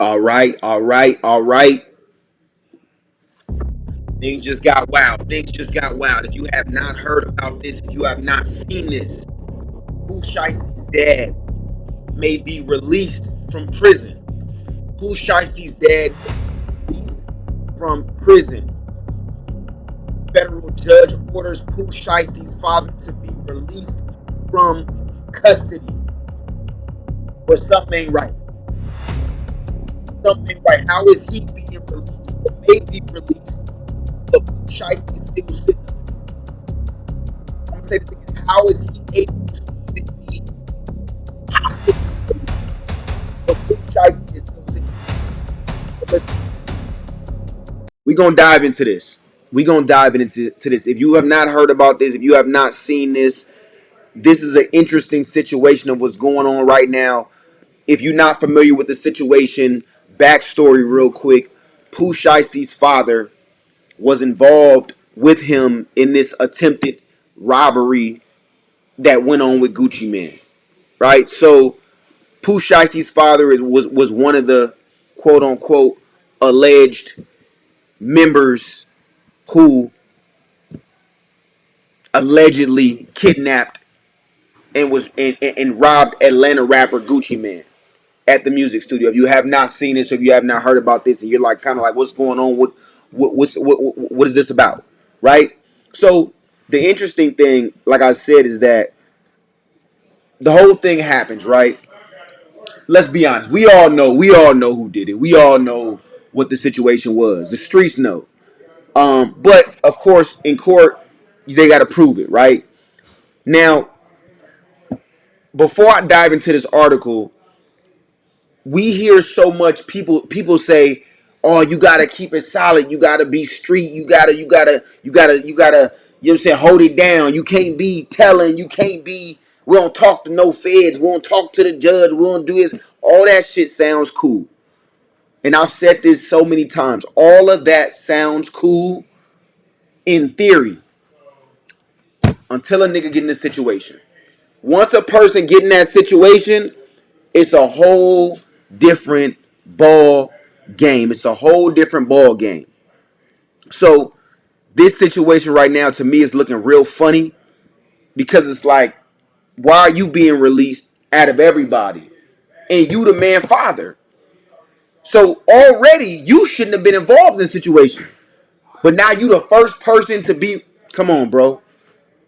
All right, all right, all right. Things just got wild. Things just got wild. If you have not heard about this, if you have not seen this, Pooh Shiesty's dad may be released from prison. Pooh Shiesty's dad released from prison. Federal judge orders Pooh Shiesty's father to be released from custody. But something ain't right. Something ain't right. How is he being released? Or may be released, but Pooh Shiesty's still sitting. I'm gonna say this again. How is he able to even be possible? But Pooh Shiesty is still sitting. We're gonna dive into this. We're gonna dive into this. If you have not heard about this, if you have not seen this, this is an interesting situation of what's going on right now. If you're not familiar with the situation, backstory real quick. Pooh Shiesty's father was involved with him in this attempted robbery that went on with Gucci Mane, right? So Pooh Shiesty's father was one of the quote unquote alleged members who allegedly kidnapped and robbed Atlanta rapper Gucci Mane at the music studio. If you have not seen this, or if you have not heard about this, and you're like kind of like, what's going on? What is this about? Right? So the interesting thing, like I said, is that the whole thing happens, right? Let's be honest. We all know who did it. We all know what the situation was. The streets know. But of course, in court, they got to prove it, right? Now, before I dive into this article, we hear so much people say, "Oh, you gotta keep it solid. You gotta be street. You gotta. You know what I'm saying? Hold it down. You can't be telling. You can't be. We don't talk to no feds. We don't talk to the judge. We don't do this. All that shit sounds cool. And I've said this so many times. All of that sounds cool in theory until a nigga get in this situation. Once a person get in that situation, it's a whole different ball game. It's a whole different ball game. So this situation right now to me is looking real funny because it's like, why are you being released out of everybody? And you the man father. So already you shouldn't have been involved in the situation. But now you the first person to be. Come on, bro.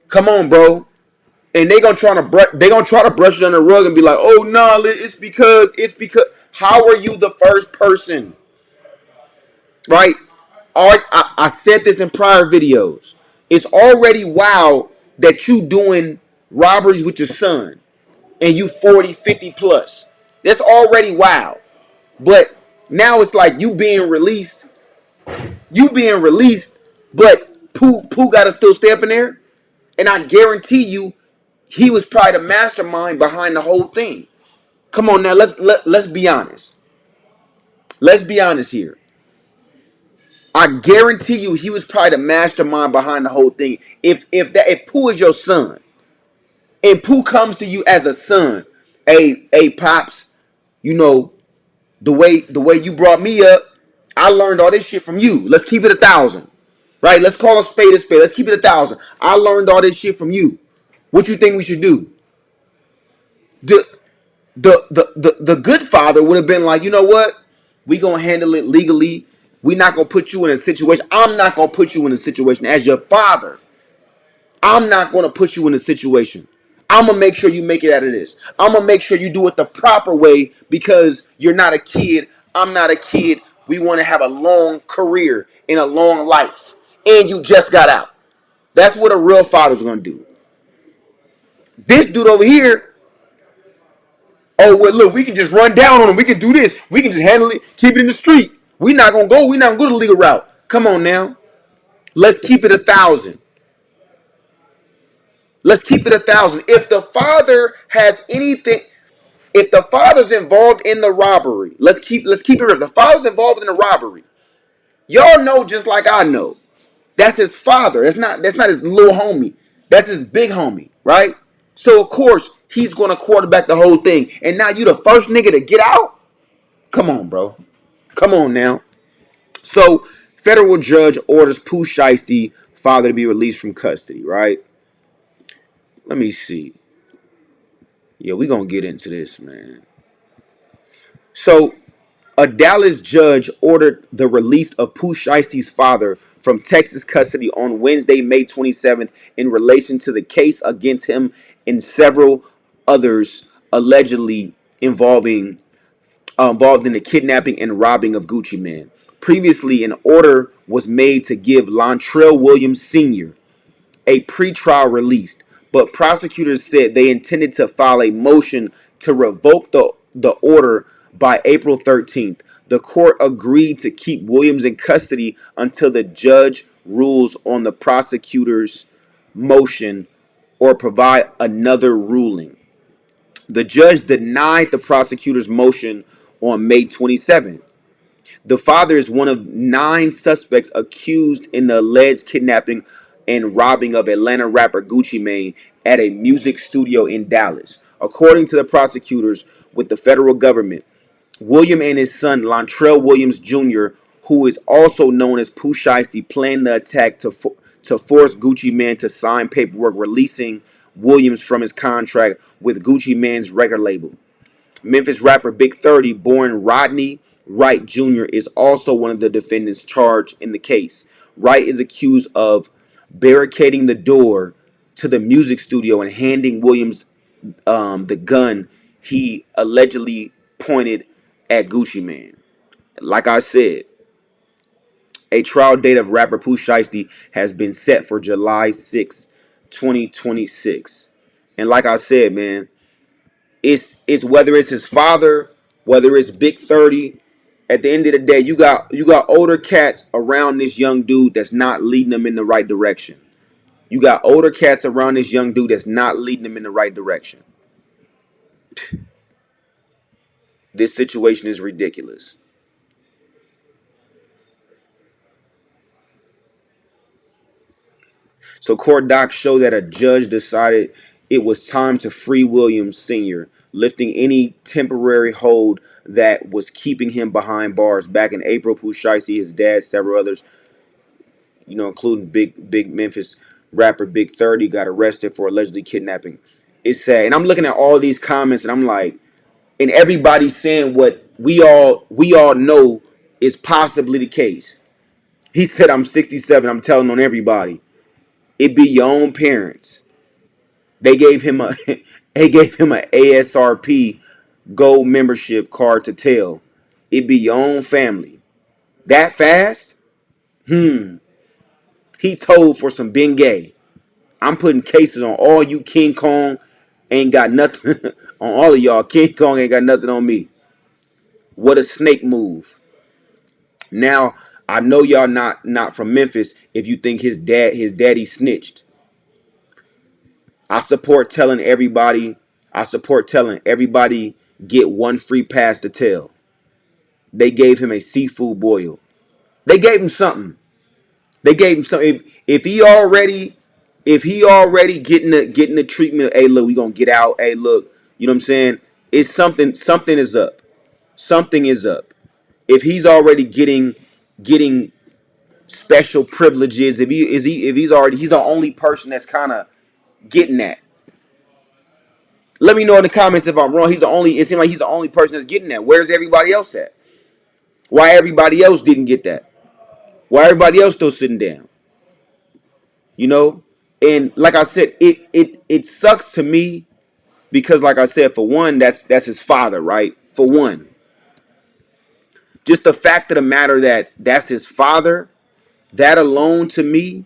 Come on, bro. And they gonna try to brush it under the rug and be like, oh no, it's because. How are you the first person? Right? I said this in prior videos. It's already wild that you doing robberies with your son and you 40, 50 plus. That's already wild. But now it's like you being released. You being released, but Pooh gotta still stay up in there. And I guarantee you, he was probably the mastermind behind the whole thing. Come on now, let's be honest. Let's be honest here. I guarantee you, he was probably the mastermind behind the whole thing. If Pooh is your son, and Pooh comes to you as a son, hey pops, you know the way you brought me up, I learned all this shit from you. Let's keep it 1,000, right? Let's call a spade a spade. Let's keep it 1,000. I learned all this shit from you. What you think we should do? The the good father would have been like, you know what? We gonna handle it legally. We not gonna put you in a situation. I'm not gonna put you in a situation as your father. I'm not gonna put you in a situation. I'm gonna make sure you make it out of this. I'm gonna make sure you do it the proper way because you're not a kid. I'm not a kid. We want to have a long career and a long life, and you just got out. That's what a real father's gonna do. This dude over here, oh, well, look, we can just run down on him. We can do this. We can just handle it, keep it in the street. We're not going to go. We're not going to go the legal route. Come on now. Let's keep it 1,000. Let's keep it 1,000. If the father has anything, if the father's involved in the robbery, let's keep it real. If the father's involved in the robbery, y'all know just like I know. That's his father. That's not his little homie. That's his big homie, right? So of course he's gonna quarterback the whole thing. And now you the first nigga to get out? Come on, bro. Come on now. So, federal judge orders Pooh Shiesty father to be released from custody, right? Let me see. Yeah, we gonna get into this, man. So, a Dallas judge ordered the release of Pooh Shiesty's father from Texas custody on Wednesday, May 27th, in relation to the case against him and several others allegedly involving involved in the kidnapping and robbing of Gucci Man. Previously, an order was made to give Lontrell Williams Sr. a pretrial release, but prosecutors said they intended to file a motion to revoke the order by April 13th. The court agreed to keep Williams in custody until the judge rules on the prosecutor's motion or provide another ruling. The judge denied the prosecutor's motion on May 27th. The father is one of 9 suspects accused in the alleged kidnapping and robbing of Atlanta rapper Gucci Mane at a music studio in Dallas. According to the prosecutors with the federal government, William and his son Lontrell Williams Jr., who is also known as Pooh Shiesty, planned the attack to force Gucci Mane to sign paperwork releasing Williams from his contract with Gucci Mane's record label. Memphis rapper Big 30, born Rodney Wright Jr., is also one of the defendants charged in the case. Wright is accused of barricading the door to the music studio and handing Williams the gun he allegedly pointed at Gucci Mane. Like I said, a trial date of rapper Pooh Shiesty has been set for July 6, 2026. And like I said, man, it's whether it's his father, whether it's Big 30. At the end of the day, you got older cats around this young dude that's not leading them in the right direction. You got older cats around this young dude that's not leading them in the right direction. This situation is ridiculous. So court docs show that a judge decided it was time to free Williams Sr., lifting any temporary hold that was keeping him behind bars. Back in April, Pooh Shiesty, his dad, several others, including big Memphis rapper Big 30, got arrested for allegedly kidnapping. It's sad. And I'm looking at all these comments and I'm like, and everybody's saying what we all know is possibly the case. He said, I'm 67, I'm telling on everybody. It be your own parents. They gave him a they gave him an ASRP gold membership card to tell. It be your own family. That fast? He told for some Bengay. I'm putting cases on all you King Kong ain't got nothing on all of y'all. King Kong ain't got nothing on me. What a snake move. Now, I know y'all not from Memphis if you think his daddy snitched. I support telling everybody get one free pass to tell. They gave him a seafood boil. They gave him something. They gave him something. If he already getting the treatment, hey look, we gonna get out. Hey look, you know what I'm saying? It's something is up. Something is up. If he's already getting special privileges, if he's the only person that's kind of getting that. Let me know in the comments if I'm wrong. It seems like he's the only person that's getting that. Where's everybody else at? Why everybody else didn't get that? Why everybody else still sitting down? You know? And like I said, it sucks to me because like I said, for one, that's his father, right? For one. Just the fact of the matter that that's his father, that alone to me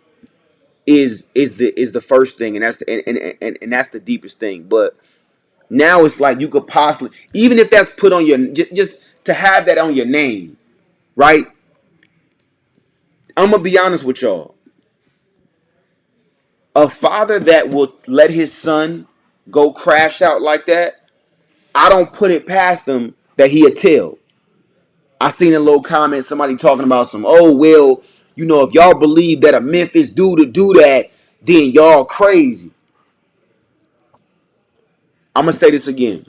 is the first thing, and that's the deepest thing. But now it's like you could possibly, even if that's put on your, just to have that on your name, right? I'm gonna be honest with y'all. A father that will let his son go crash out like that, I don't put it past him that he'll tell. I seen a little comment, somebody talking about some, oh well, if y'all believe that a Memphis dude to do that, then y'all crazy. I'm gonna say this again.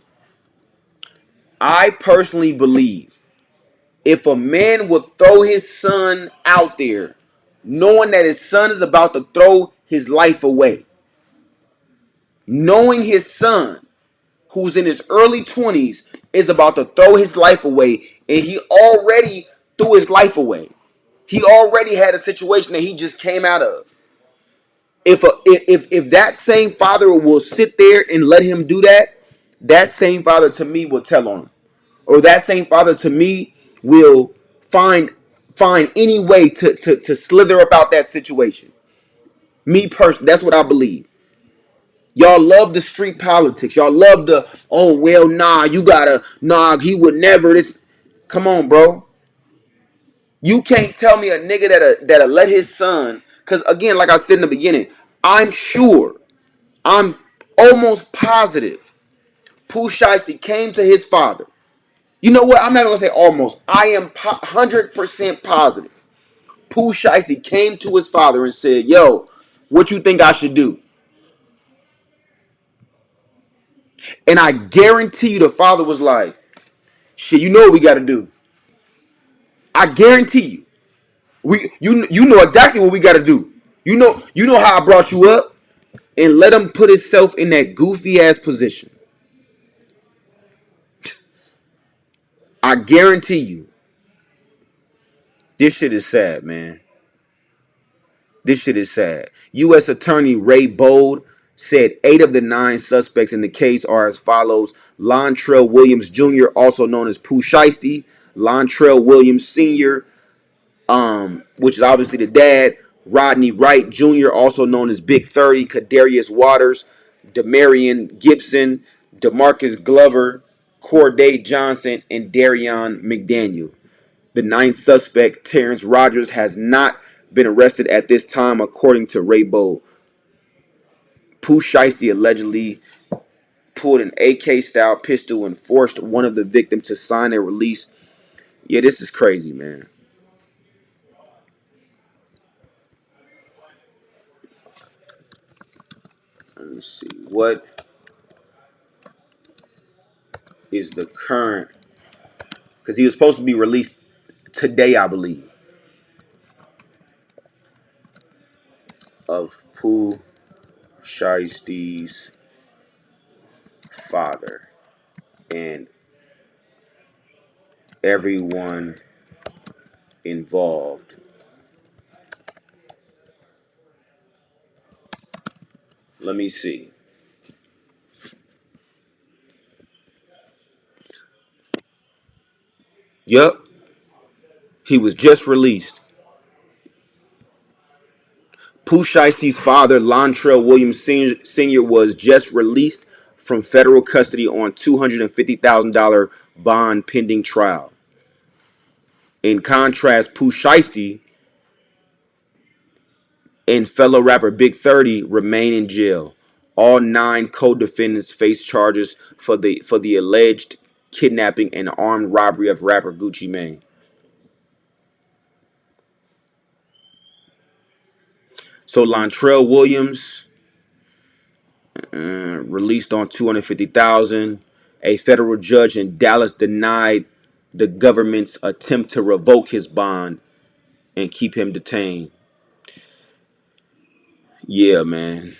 I personally believe If a man will throw his son out there, knowing that his son is about to throw his life away, knowing his son, who's in his early 20s, is about to throw his life away, and he already threw his life away. He already had a situation that he just came out of. If that same father will sit there and let him do that, that same father to me will tell on him, or that same father to me will find any way to slither about that situation. Me personally, that's what I believe. Y'all love the street politics. Y'all love the, oh well, nah, you gotta, nah, he would never. This, come on, bro. You can't tell me a nigga that'll let his son. Because again, like I said in the beginning, I'm sure, I'm almost positive, Pooh Shiesty came to his father. You know what? I'm not gonna say almost. I am 100% positive. Pooh Shiesty came to his father and said, "Yo, what you think I should do?" And I guarantee you, the father was like, "Shit, you know what we got to do." I guarantee you, you know exactly what we got to do. You know how I brought you up, and let him put himself in that goofy ass position. I guarantee you, this shit is sad, man. This shit is sad. U.S. Attorney Ray Bold said 8 of the 9 suspects in the case are as follows: Lontrell Williams Jr., also known as Pooh Shiesty; Lontrell Williams Sr., which is obviously the dad; Rodney Wright Jr., also known as Big 30; Kadarius Waters; Demarion Gibson; Demarcus Glover; Corday Johnson; and Darion McDaniel. The 9th suspect, Terrence Rogers, has not been arrested at this time, according to Ray Bold. Pooh Shiesty allegedly pulled an AK-style pistol and forced one of the victims to sign a release. Yeah, this is crazy, man. Let me see. What is the current? Because he was supposed to be released today, I believe, of Pooh Shiesty's father and everyone involved. Let me see. Yup, he was just released. Pooh Shiesty's father, Lontrell Williams Sr., was just released from federal custody on $250,000 bond pending trial. In contrast, Pooh Shiesty and fellow rapper Big 30 remain in jail. All 9 co-defendants face charges for the alleged kidnapping and armed robbery of rapper Gucci Mane. So Lontrell Williams released on 250,000. A federal judge in Dallas denied the government's attempt to revoke his bond and keep him detained. Yeah, man.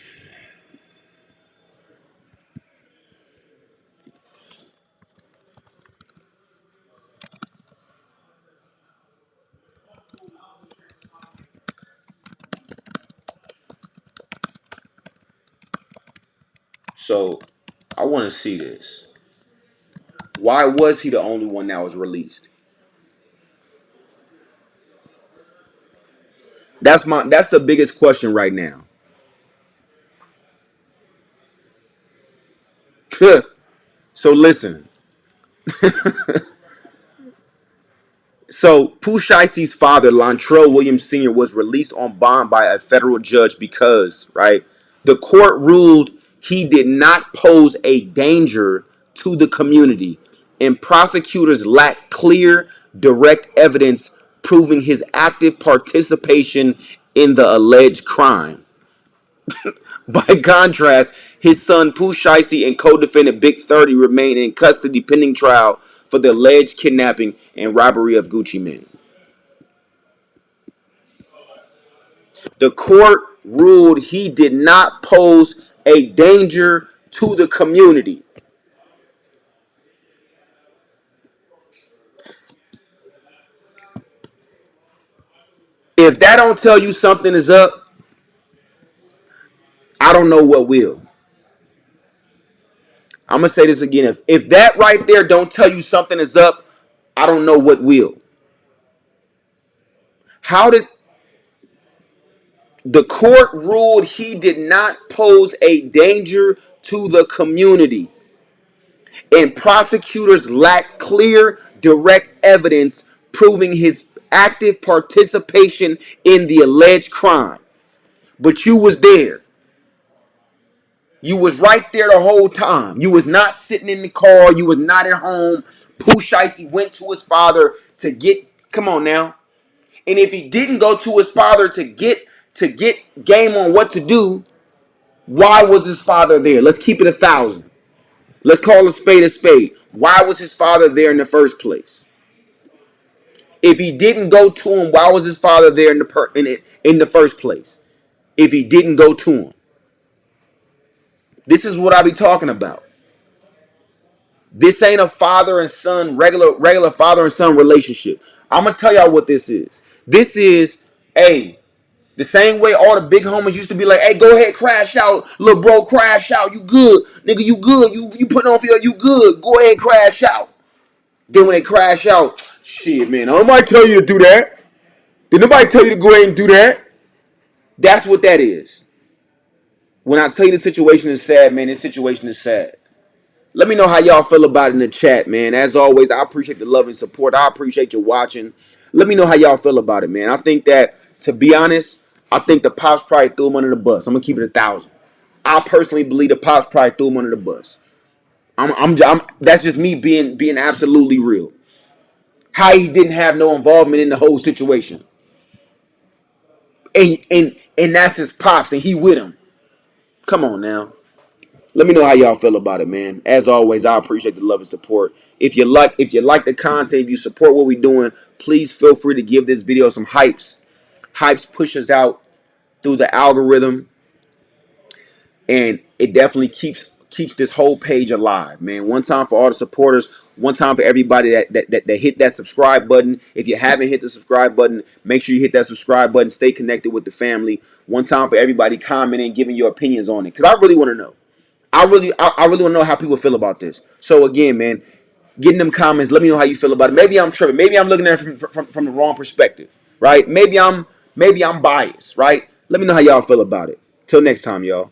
So I want to see this. Why was he the only one that was released? That's the biggest question right now. So listen. So Pooh Shiesty's father, Lontrell Williams Sr., was released on bond by a federal judge because, right, the court ruled he did not pose a danger to the community, and prosecutors lacked clear, direct evidence proving his active participation in the alleged crime. By contrast, his son Pooh Shiesty and co-defendant Big 30 remain in custody pending trial. for the alleged kidnapping and robbery of Gucci Mane. The court ruled he did not pose a danger to the community. If that don't tell you something is up, I don't know what will. I'm going to say this again. If that right there don't tell you something is up, I don't know what will. How did the court ruled he did not pose a danger to the community, and prosecutors lack clear, direct evidence proving his active participation in the alleged crime. But you was there. You was right there the whole time. You was not sitting in the car. You was not at home. Pooh Shiesty went to his father to get, come on now. And if he didn't go to his father to get game on what to do, why was his father there? Let's keep it 1,000. Let's call a spade a spade. Why was his father there in the first place? If he didn't go to him, why was his father there in the first place? If he didn't go to him. This is what I be talking about. This ain't a father and son, regular father and son relationship. I'm going to tell y'all what this is. This is, hey, the same way all the big homies used to be like, hey, go ahead, crash out. Little bro, crash out. You good. Nigga, you good. You putting on for you good. Go ahead, crash out. Then when they crash out, shit, man, nobody tell you to do that. Did nobody tell you to go ahead and do that? That's what that is. When I tell you the situation is sad, man, this situation is sad. Let me know how y'all feel about it in the chat, man. As always, I appreciate the love and support. I appreciate you watching. Let me know how y'all feel about it, man. I think that, to be honest, I think the Pops probably threw him under the bus. I'm going to keep it 1,000. I personally believe the Pops probably threw him under the bus. That's just me being absolutely real. How he didn't have no involvement in the whole situation. And that's his Pops, and he with him. Come on now. Let me know how y'all feel about it, man. As always, I appreciate the love and support. If you like the content, if you support what we're doing, please feel free to give this video some hypes. Hypes push us out through the algorithm, and it definitely keeps this whole page alive, man. One time for all the supporters, one time for everybody that hit that subscribe button. If you haven't hit the subscribe button, make sure you hit that subscribe button. Stay connected with the family. One time for everybody commenting, giving your opinions on it, because I really want to know. I really want to know how people feel about this. So again, man, get in them comments. Let me know how you feel about it. Maybe I'm tripping. Maybe I'm looking at it from the wrong perspective, right? Maybe I'm biased, right? Let me know how y'all feel about it. Till next time, y'all.